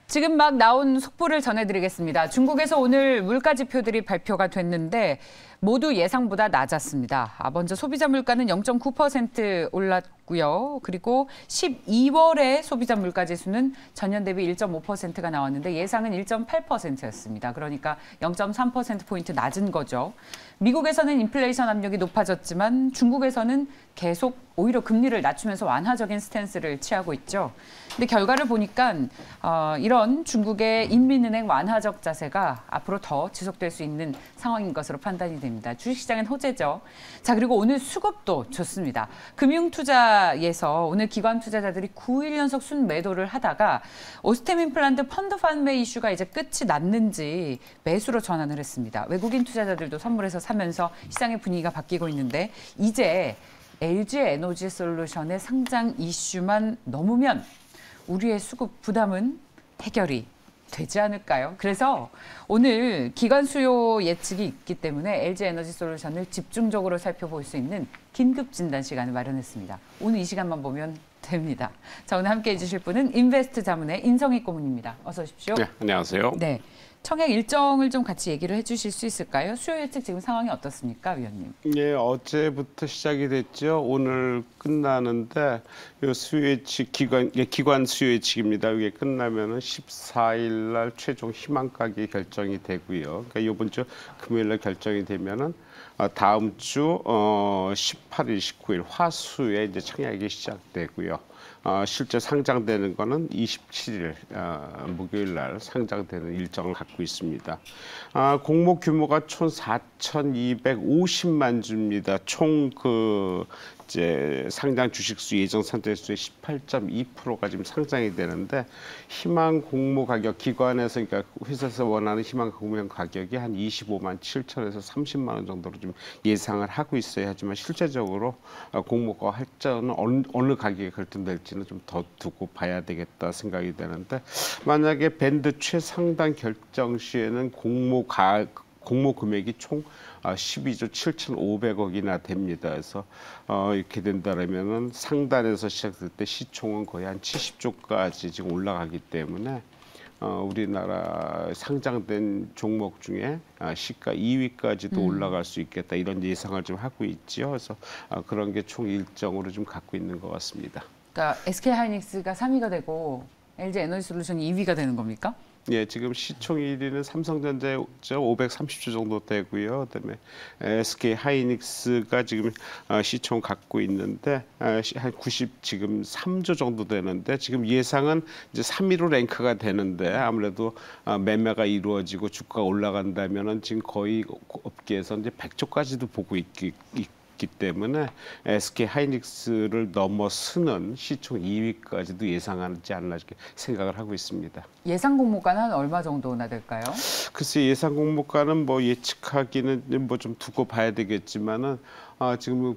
지금 막 나온 속보를 전해드리겠습니다. 중국에서 오늘 물가지표들이 발표가 됐는데 모두 예상보다 낮았습니다. 먼저 소비자 물가는 0.9% 올랐고요. 그리고 12월의 소비자 물가 지수는 전년 대비 1.5%가 나왔는데 예상은 1.8%였습니다. 그러니까 0.3%포인트 낮은 거죠. 미국에서는 인플레이션 압력이 높아졌지만 중국에서는 계속 오히려 금리를 낮추면서 완화적인 스탠스를 취하고 있죠. 근데 결과를 보니까 이런 중국의 인민은행 완화적 자세가 앞으로 더 지속될 수 있는 상황인 것으로 판단이 됩니다. 주식시장은 호재죠. 자, 그리고 오늘 수급도 좋습니다. 금융투자에서 오늘 기관 투자자들이 9일 연속 순매도를 하다가 오스템 임플란트 펀드 판매 이슈가 이제 끝이 났는지 매수로 전환을 했습니다. 외국인 투자자들도 선물해서 사면서 시장의 분위기가 바뀌고 있는데 이제 LG 에너지 솔루션의 상장 이슈만 넘으면 우리의 수급 부담은 해결이 되지 않을까요? 그래서 오늘 기관 수요 예측이 있기 때문에 LG 에너지 솔루션을 집중적으로 살펴볼 수 있는 긴급 진단 시간을 마련했습니다. 오늘 이 시간만 보면 됩니다. 자, 오늘 함께해 주실 분은 인베스트 자문의 인성익 고문입니다. 어서 오십시오. 네, 안녕하세요. 네. 청약 일정을 좀 같이 얘기를 해주실 수 있을까요? 수요 예측 지금 상황이 어떻습니까, 위원님? 예, 어제부터 시작이 됐죠. 오늘 끝나는데 요 수요 예측 기관 수요 예측입니다. 이게 끝나면은 14일 날 최종 희망 가격이 결정이 되고요. 그러니까 이번 주 금요일 날 결정이 되면은 다음 주 18일, 19일 화수에 이제 청약이 시작되고요. 실제 상장되는 거는 27일 목요일 날 상장되는 일정을 갖고 있습니다. 공모 규모가 총 4,250만 주입니다. 총 이제 상장 주식수 예정 상장수의 18.2%가 지금 상장이 되는데 희망 공모 가격 기관에서 그러니까 회사에서 원하는 희망 공모 가격이 한 25만 7천에서 30만 원 정도로 좀 예상을 하고 있어야 하지만 실제적으로 공모가 할자는 어느 가격에 결정될지는 좀 더 두고 봐야 되겠다 생각이 되는데 만약에 밴드 최상단 결정 시에는 공모 금액이 총 12조 7,500억이나 됩니다. 그래서 이렇게 된다면은 상단에서 시작될 때 시총은 거의 한 70조까지 지금 올라가기 때문에 우리나라 상장된 종목 중에 시가 2위까지도 올라갈 수 있겠다 이런 예상을 좀 하고 있죠. 그래서 그런 게 총 일정으로 좀 갖고 있는 것 같습니다. 그러니까 SK하이닉스가 3위가 되고 LG 에너지솔루션이 2위가 되는 겁니까? 예, 지금 시총 1위는 삼성전자 530조 정도 되고요. 그다음에 SK 하이닉스가 지금 시총 갖고 있는데 한 90 지금 3조 정도 되는데 지금 예상은 이제 3위로 랭크가 되는데 아무래도 매매가 이루어지고 주가가 올라간다면은 지금 거의 업계에서 이제 100조까지도 보고 있기 때문에 SK 하이닉스를 넘어서는 시총 2위까지도 예상하지 않나 이렇게 생각을 하고 있습니다. 예상 공모가는 한 얼마 정도나 될까요? 글쎄 예상 공모가는 뭐 예측하기는 뭐 좀 두고 봐야 되겠지만은 지금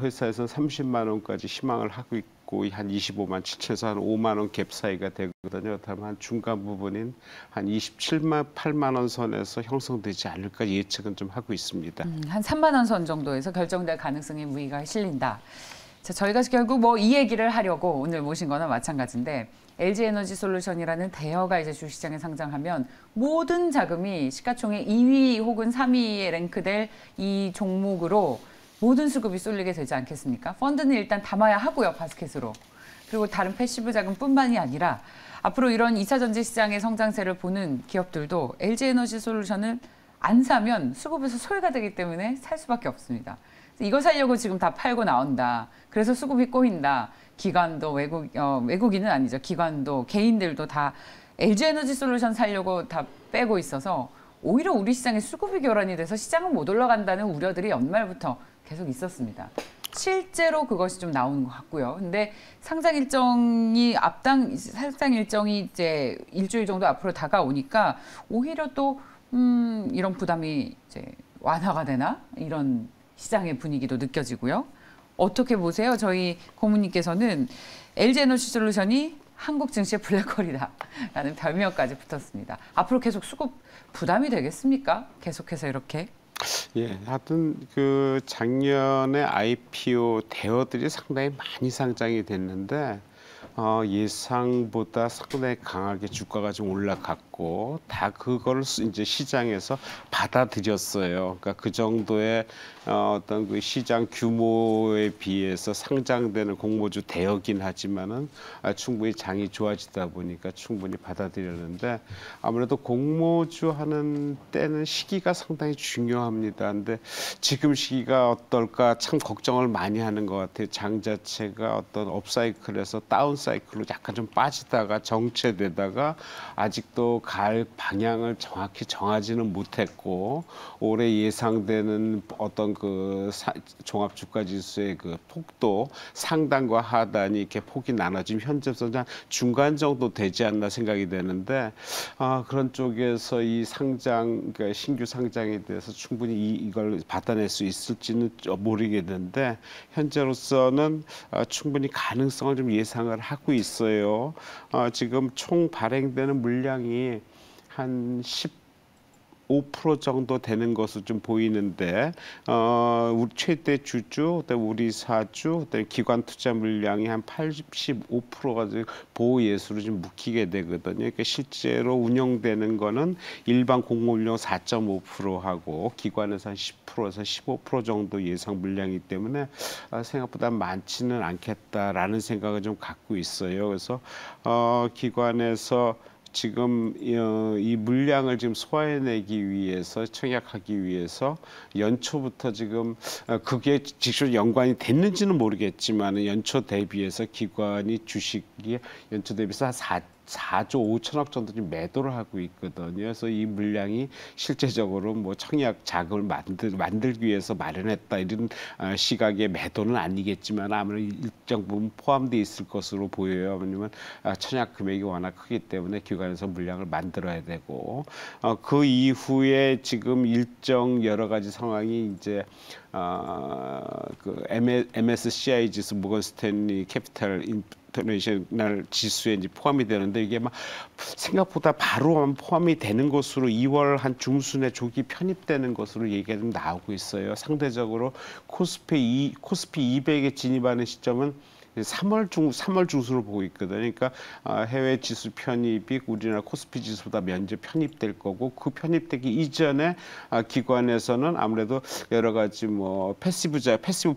회사에서 30만 원까지 희망을 하고 있고 한 25만 7천에서 한 5만 원 갭 사이가 되거든요. 그렇다면 한 중간 부분인 한 27만 8만 원 선에서 형성되지 않을까 예측은 좀 하고 있습니다. 한 3만 원 선 정도에서 결정될 가능성이 무의가 실린다. 자, 저희가 결국 뭐 이 얘기를 하려고 오늘 모신 거나 마찬가지인데 LG 에너지 솔루션이라는 대여가 이제 주식시장에 상장하면 모든 자금이 시가총액 2위 혹은 3위에 랭크될 이 종목으로 모든 수급이 쏠리게 되지 않겠습니까? 펀드는 일단 담아야 하고요, 바스켓으로. 그리고 다른 패시브 자금뿐만이 아니라 앞으로 이런 2차 전지 시장의 성장세를 보는 기업들도 LG 에너지 솔루션을 안 사면 수급에서 소외가 되기 때문에 살 수밖에 없습니다. 이거 살려고 지금 다 팔고 나온다. 그래서 수급이 꼬인다. 기관도 외국인은 아니죠. 기관도 개인들도 다 LG 에너지 솔루션 살려고 다 빼고 있어서 오히려 우리 시장에 수급이 교란이 돼서 시장은 못 올라간다는 우려들이 연말부터 계속 있었습니다. 실제로 그것이 좀 나오는 것 같고요. 근데 상장 일정이 이제 일주일 정도 앞으로 다가오니까 오히려 또 이런 부담이 이제 완화가 되나 이런 시장의 분위기도 느껴지고요. 어떻게 보세요? 저희 고문님께서는 LG 에너지 솔루션이 한국 증시의 블랙홀이다라는 별명까지 붙었습니다. 앞으로 계속 수급 부담이 되겠습니까? 계속해서 이렇게. 예, 하여튼 작년에 IPO 대여들이 상당히 많이 상장이 됐는데 예상보다 상당히 강하게 주가가 좀 올라갔고 다 그걸 이제 시장에서 받아들였어요. 그러니까 그 정도의 어떤 그 시장 규모에 비해서 상장되는 공모주 대여긴 하지만은 충분히 장이 좋아지다 보니까 충분히 받아들였는데 아무래도 공모주 하는 때는 시기가 상당히 중요합니다. 근데 지금 시기가 어떨까 참 걱정을 많이 하는 것 같아요. 장 자체가 어떤 업사이클에서 다운사이클로 약간 좀 빠지다가 정체되다가 아직도 갈 방향을 정확히 정하지는 못했고 올해 예상되는 어떤 그 종합주가지수의 그 폭도 상단과 하단이 이렇게 폭이 나눠지면 현재로서 중간 정도 되지 않나 생각이 되는데 그런 쪽에서 이 상장 그러니까 신규 상장에 대해서 충분히 이걸 받아낼 수 있을지는 모르겠는데 현재로서는 충분히 가능성을 좀 예상을 하고 있어요. 지금 총 발행되는 물량이 한 15% 정도 되는 것으로 좀 보이는데 우리 최대 주주, 그다음에 우리 사주, 그다음에 기관 투자 물량이 한 85%가 보호 예수로 좀 묶이게 되거든요. 그러니까 실제로 운영되는 거는 일반 공모 물량 4.5%하고 기관에서 한 10%에서 15% 정도 예상 물량이기 때문에 생각보다 많지는 않겠다라는 생각을 좀 갖고 있어요. 그래서 기관에서 지금 이 물량을 지금 소화해내기 위해서 청약하기 위해서 연초부터 지금 그게 직접 연관이 됐는지는 모르겠지만 연초 대비해서 기관이 주식이 연초 대비해서 한 4조 5천억 정도 좀 매도를 하고 있거든요. 그래서 이 물량이 실제적으로 뭐 청약 자금을 만들기 위해서 마련했다 이런 시각의 매도는 아니겠지만 아무래도 일정 부분 포함되어 있을 것으로 보여요. 왜냐하면 청약 금액이 워낙 크기 때문에 기관에서 물량을 만들어야 되고 그 이후에 지금 일정 여러 가지 상황이 이제 그 MSCI 지수 모건 스탠리 캐피탈 인터내셔널 지수에 이제 포함이 되는데 이게 막 생각보다 바로 포함이 되는 것으로 2월 한 중순에 조기 편입되는 것으로 얘기가 좀 나오고 있어요. 상대적으로 코스피 200에 진입하는 시점은 3월 중순으로 보고 있거든요. 그러니까 해외 지수 편입이 우리나라 코스피 지수보다 먼저 편입될 거고 그 편입되기 이전에 기관에서는 아무래도 여러 가지 뭐 패시브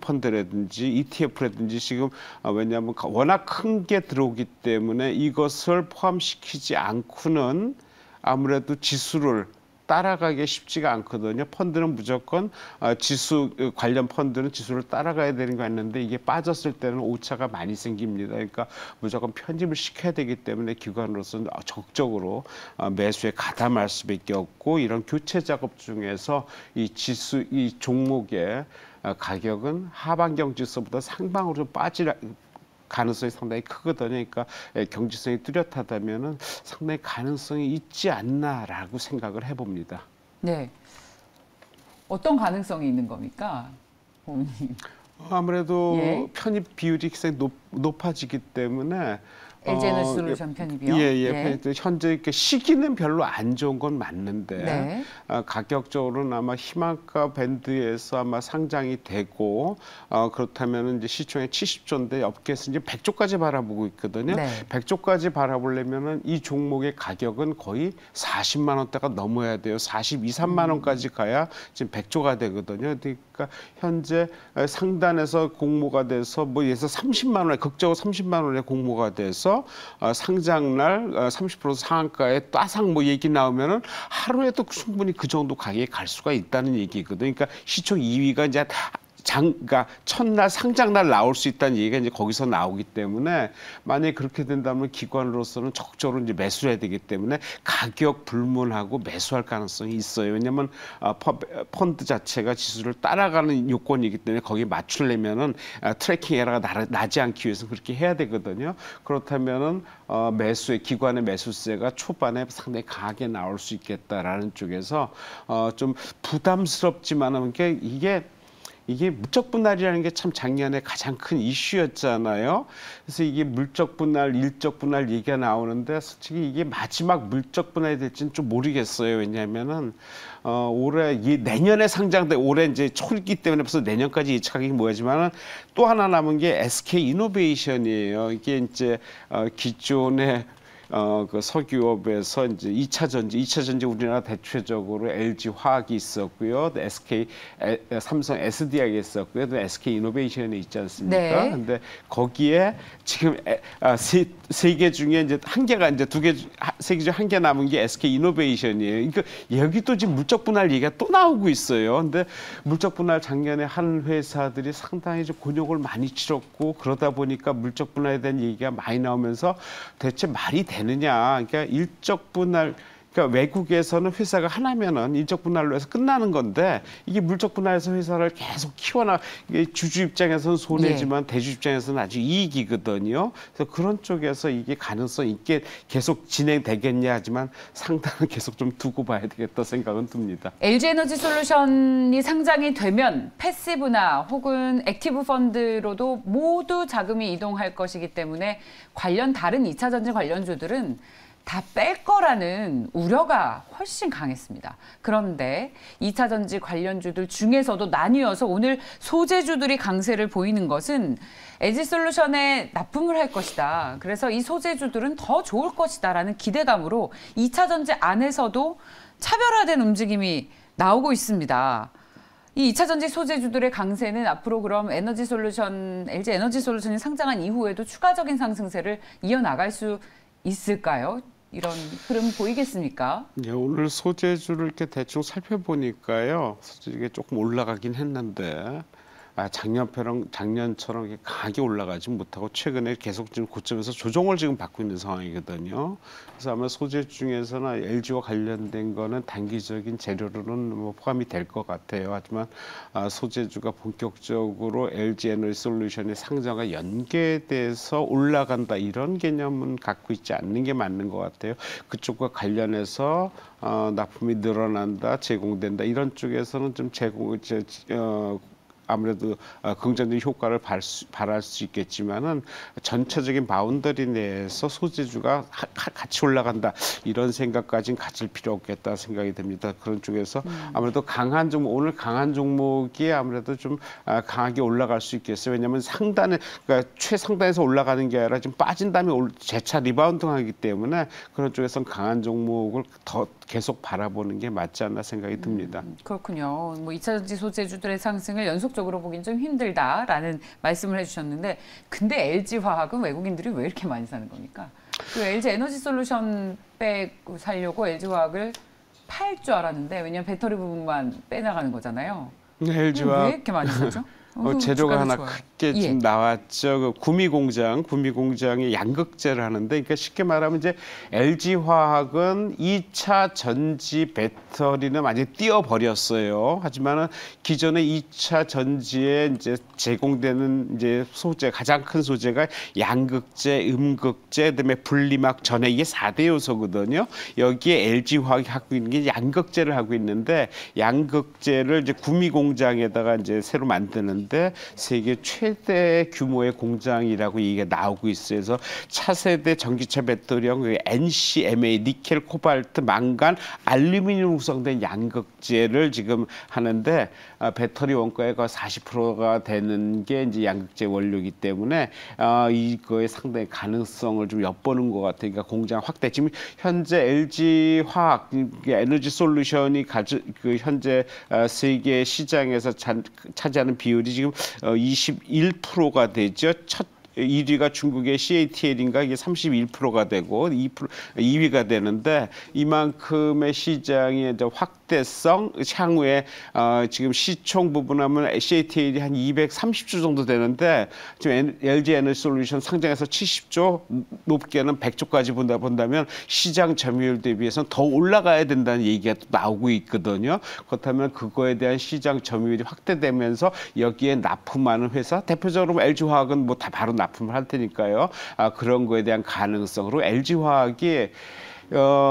펀드라든지 ETF라든지 지금 왜냐하면 워낙 큰 게 들어오기 때문에 이것을 포함시키지 않고는 아무래도 지수를 따라가기 쉽지가 않거든요. 펀드는 무조건 지수 관련 펀드는 지수를 따라가야 되는 거 있는데 이게 빠졌을 때는 오차가 많이 생깁니다. 그러니까 무조건 편집을 시켜야 되기 때문에 기관으로서는 적극적으로 매수에 가담할 수밖에 없고 이런 교체 작업 중에서 이 종목의 가격은 하반경 지수보다 상방으로 좀 빠질 가능성이 상당히 크거든요. 그러니까 경제성이 뚜렷하다면은 상당히 가능성이 있지 않나라고 생각을 해봅니다. 네. 어떤 가능성이 있는 겁니까, 고모님? 아무래도 예. 편입 비율이 굉장히 높아지기 때문에 LG에너지솔루션 편입이요? 예. 현재 이렇게 시기는 별로 안 좋은 건 맞는데 네. 가격적으로는 아마 희망가 밴드에서 아마 상장이 되고 그렇다면 이제 시총의 70조인데 업계에서 이제 100조까지 바라보고 있거든요. 네. 100조까지 바라보려면은 이 종목의 가격은 거의 40만 원대가 넘어야 돼요. 42, 3만 원까지 가야 지금 100조가 되거든요. 그러니까 현재 상단에서 공모가 돼서 뭐 예서 30만 원에 극적으로 30만 원에 공모가 돼서 상장날 30% 상한가에 따상 뭐 얘기 나오면은 하루에도 충분히 그 정도 가격에 갈 수가 있다는 얘기거든요. 그러니까 시총 2위가 이제 그러니까 첫날 상장날 나올 수 있다는 얘기가 이제 거기서 나오기 때문에 만약에 그렇게 된다면 기관으로서는 적극적으로 이제 매수를 해야 되기 때문에 가격 불문하고 매수할 가능성이 있어요. 왜냐하면 펀드 자체가 지수를 따라가는 요건이기 때문에 거기에 맞추려면은 트래킹 에러가 나지 않기 위해서 그렇게 해야 되거든요. 그렇다면은 기관의 매수세가 초반에 상당히 강하게 나올 수 있겠다라는 쪽에서 좀 부담스럽지만은 이게 이게 물적 분할이라는 게 참 작년에 가장 큰 이슈였잖아요. 그래서 이게 물적 분할, 일적 분할 얘기가 나오는데 솔직히 이게 마지막 물적 분할이 될지는 좀 모르겠어요. 왜냐하면은 올해 내년에 상장돼 올해 이제 초기 때문에 벌써 내년까지 예측하기 뭐하지만은 또 하나 남은 게 SK 이노베이션이에요. 이게 이제 기존의 그 석유업에서 이제 2차 전지 우리나라 대체적으로 LG 화학이 있었고요. 또 삼성 SDI가 있었고요. 또 SK 이노베이션이 있지 않습니까? 네. 근데 거기에 지금 세 개 중에 이제 한 개가 이제 세 개 중 한 개 남은 게 SK 이노베이션이에요. 그러니까 여기도 지금 물적 분할 얘기가 또 나오고 있어요. 근데 물적 분할 작년에 한 회사들이 상당히 좀 곤욕을 많이 치렀고 그러다 보니까 물적 분할에 대한 얘기가 많이 나오면서 대체 말이 되느냐. 그러니까 일적 분할 그러니까 외국에서는 회사가 하나면은 일적 분할로 해서 끝나는 건데 이게 물적 분할해서 회사를 계속 키워나 이게 주주 입장에서는 손해지만 대주 입장에서는 아주 이익이거든요. 그래서 그런 쪽에서 이게 가능성 있게 계속 진행되겠냐 하지만 상당히 계속 좀 두고 봐야 되겠다 생각은 듭니다. LG에너지솔루션이 상장이 되면 패시브나 혹은 액티브 펀드로도 모두 자금이 이동할 것이기 때문에 다른 2차 전지 관련주들은 다 뺄 거라는 우려가 훨씬 강했습니다. 그런데 2차 전지 관련주들 중에서도 나뉘어서 오늘 소재주들이 강세를 보이는 것은 LG솔루션에 납품을 할 것이다. 그래서 이 소재주들은 더 좋을 것이다라는 기대감으로 2차 전지 안에서도 차별화된 움직임이 나오고 있습니다. 이 2차 전지 소재주들의 강세는 앞으로 그럼 LG 에너지솔루션이 상장한 이후에도 추가적인 상승세를 이어나갈 수 있을까요? 이런 흐름 보이겠습니까? 네, 오늘 소재주를 이렇게 대충 살펴보니까요. 이게 조금 올라가긴 했는데 작년처럼 이렇게 강하게 올라가지 못하고 최근에 계속 지금 고점에서 조정을 지금 받고 있는 상황이거든요. 그래서 아마 소재 중에서는 LG와 관련된 거는 단기적인 재료로는 뭐 포함이 될 것 같아요. 하지만 소재주가 본격적으로 LG 에너지솔루션의 상장과 연계돼서 올라간다 이런 개념은 갖고 있지 않는 게 맞는 것 같아요. 그쪽과 관련해서 납품이 늘어난다, 제공된다 이런 쪽에서는 좀 아무래도 긍정적인 효과를 발할 수 있겠지만은 전체적인 바운더리 내에서 소재주가 같이 올라간다 이런 생각까지는 가질 필요 없겠다 생각이 듭니다. 그런 쪽에서 아무래도 오늘 강한 종목이 아무래도 좀 강하게 올라갈 수 있겠어요. 왜냐하면 그러니까 최상단에서 올라가는 게 아니라 좀 빠진 다음에 재차 리바운딩하기 때문에 그런 쪽에서는 강한 종목을 더 계속 바라보는 게 맞지 않나 생각이 듭니다. 그렇군요. 뭐 2차 전지 소재주들의 상승을 연속적으로 보긴 좀 힘들다라는 말씀을 해주셨는데 근데 LG화학은 외국인들이 왜 이렇게 많이 사는 겁니까? 그 LG 에너지솔루션 빼고 살려고 LG화학을 팔 줄 알았는데 왜냐하면 배터리 부분만 빼나가는 거잖아요. LG화학 왜 이렇게 많이 사죠? 재료가 하나 좋아요. 크게 지금 나왔죠. 그 구미공장의 양극재를 하는데, 그러니까 쉽게 말하면 이제 LG화학은 2차 전지 배터리는 완전히 띄어버렸어요. 하지만은 기존의 2차 전지에 이제 제공되는 이제 가장 큰 소재가 양극재, 음극재, 그다음에 분리막, 전해 이게 4대 요소거든요. 여기에 LG화학이 갖고 있는 게 양극재를 하고 있는데 양극재를 이제 구미공장에다가 이제 새로 만드는. 세계 최대 규모의 공장이라고 얘기가 나오고 있어요. 그래서 차세대 전기차 배터리형 NCMA, 니켈, 코발트, 망간, 알루미늄 구성된 양극재를 지금 하는데 배터리 원가의 40%가 되는 게 이제 양극재 원료이기 때문에 이거에 상당히 가능성을 좀 엿보는 것 같아요. 그러니까 공장 확대. 지금 현재 LG화학, 에너지솔루션이 현재 세계 시장에서 차지하는 비율이 지금 21%가 되죠. 1위가 중국의 CATL인가 이게 31%가 되고 2위가 되는데 이만큼의 시장의 이제 확대성 향후에 지금 시총 부분하면 CATL이 한 230조 정도 되는데 지금 LG 에너지솔루션 상장해서 70조 높게는 100조까지 본다면 시장 점유율 대비해서는 더 올라가야 된다는 얘기가 또 나오고 있거든요. 그렇다면 그거에 대한 시장 점유율이 확대되면서 여기에 납품하는 회사 대표적으로 LG화학은 뭐 다 바로 납품을 할 테니까요. 그런 거에 대한 가능성으로 LG화학이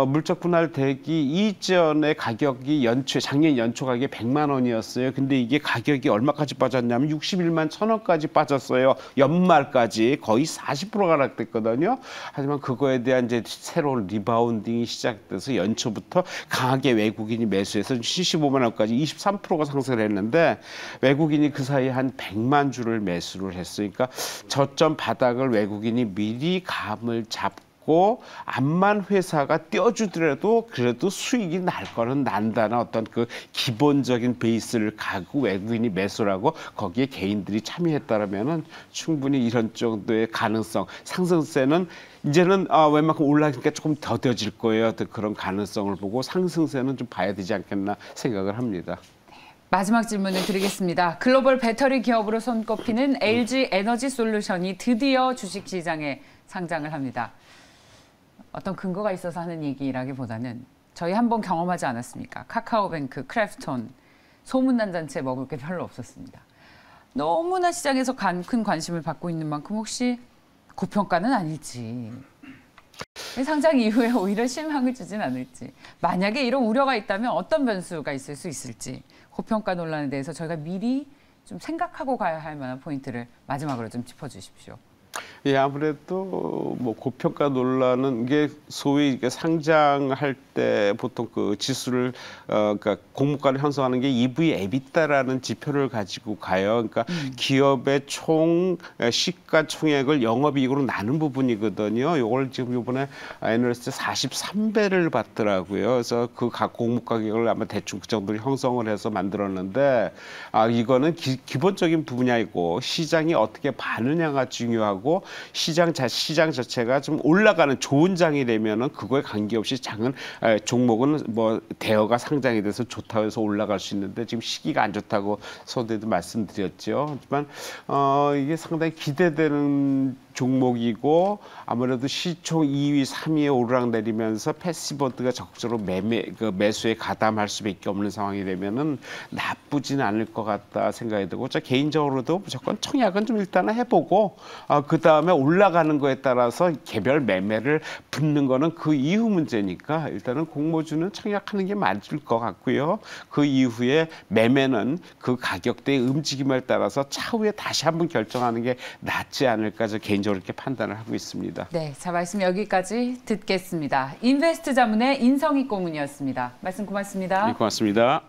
물적 분할되기 이전에 가격이 작년 연초 가격이 100만 원이었어요. 근데 이게 가격이 얼마까지 빠졌냐면 61만 1,000원까지 빠졌어요. 연말까지 거의 40%가 하락됐거든요. 하지만 그거에 대한 이제 새로운 리바운딩이 시작돼서 연초부터 강하게 외국인이 매수해서 75만 원까지 23%가 상승을 했는데 외국인이 그 사이에 한 100만 주를 매수를 했어요. 그러니까 저점 바닥을 외국인이 미리 감을 잡고 암만 회사가 떼어주더라도 그래도 수익이 날 거는 난다는 어떤 그 기본적인 베이스를 가고 외국인이 매수를 하고 거기에 개인들이 참여했다라면은 충분히 이런 정도의 가능성, 상승세는 이제는 웬만큼 올라가니까 조금 더뎌질 거예요. 그런 가능성을 보고 상승세는 좀 봐야 되지 않겠나 생각을 합니다. 마지막 질문을 드리겠습니다. 글로벌 배터리 기업으로 손꼽히는 LG 에너지 솔루션이 드디어 주식시장에 상장을 합니다. 어떤 근거가 있어서 하는 얘기라기보다는 저희 한번 경험하지 않았습니까? 카카오뱅크, 크래프톤, 소문난 잔치에 먹을 게 별로 없었습니다. 너무나 시장에서 큰 관심을 받고 있는 만큼 혹시 고평가는 아닐지. 상장 이후에 오히려 실망을 주진 않을지. 만약에 이런 우려가 있다면 어떤 변수가 있을 수 있을지. 고평가 논란에 대해서 저희가 미리 좀 생각하고 가야 할 만한 포인트를 마지막으로 좀 짚어주십시오. 예, 아무래도 뭐 고평가 논란은 이게 소위 이게 상장할 때 보통 그 지수를 그러니까 공모가를 형성하는 게 EV 에비타라는 지표를 가지고 가요. 그러니까 기업의 총 시가총액을 영업이익으로 나눈 부분이거든요. 이걸 지금 이번에 애널리스트 43배를 받더라고요. 그래서 그 각 공모 가격을 아마 대충 그 정도로 형성을 해서 만들었는데 이거는 기본적인 분야이고 시장이 어떻게 반응하냐가 중요하고 시장 자체가 좀 올라가는 좋은 장이 되면은 그거에 관계없이 작은 종목은 뭐 대여가 상장이 돼서 좋다고 해서 올라갈 수 있는데 지금 시기가 안 좋다고 서두에도 말씀드렸죠. 하지만 이게 상당히 기대되는 종목이고 아무래도 시총 2위, 3위에 오르락내리면서 패시브보드가 적극적으로 매수에 가담할 수밖에 없는 상황이 되면은 나쁘지는 않을 것 같다 생각이 들고 저 개인적으로도 무조건 청약은 좀 일단은 해보고 그 다음에 올라가는 거에 따라서 개별 매매를 붙는 거는 그 이후 문제니까 일단은 공모주는 청약하는 게 맞을 것 같고요. 그 이후에 매매는 그 가격대의 움직임에 따라서 차후에 다시 한번 결정하는 게 낫지 않을까 저 개인적으로 이렇게 판단을 하고 있습니다. 네, 자 말씀 여기까지 듣겠습니다. 인베스트 자문의 인성익 고문이었습니다. 말씀 고맙습니다. 네, 고맙습니다.